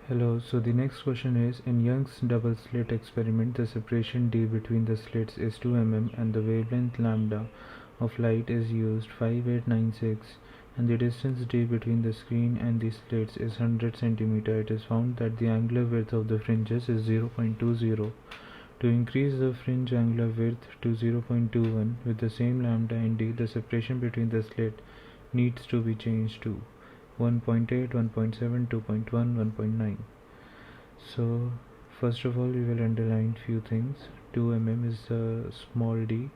Hello, so the next question is, in Young's double slit experiment, the separation d between the slits is 2 mm and the wavelength lambda of light is used 5896 and the distance d between the screen and the slits is 100 cm. It is found that the angular width of the fringes is 0.20. To increase the fringe angular width to 0.21 with the same lambda and d, the separation between the slit needs to be changed to 1.8, 1.7, 2.1, 1.9. So first of all we will underline few things. 2 mm is small d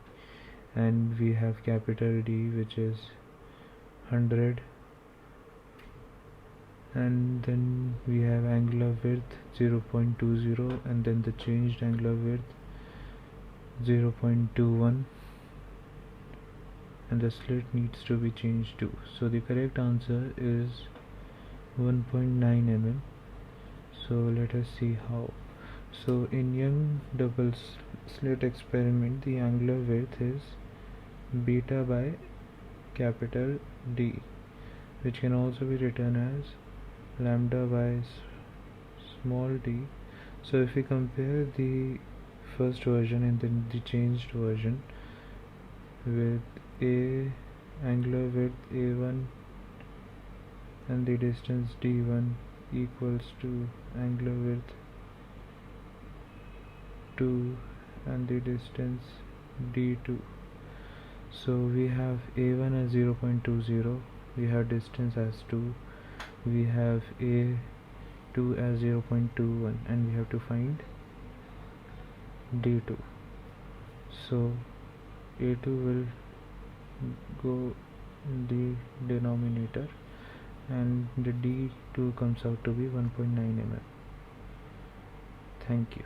and we have capital D which is 100, and then we have angular width 0.20 and then the changed angular width 0.21 and the slit needs to be changed too. So the correct answer is 1.9 mm. So let us see how. So in Young double slit experiment, the angular width is beta by capital D, which can also be written as lambda by small d. So if we compare the first version and then the changed version with a angular width a1 and the distance d1 equals to angular width 2 and the distance d2. So we have a1 as 0.20, we have distance as 2, we have a2 as 0.21 and we have to find d2. So a2 will go in the denominator and the d2 comes out to be 1.9 mm. Thank you.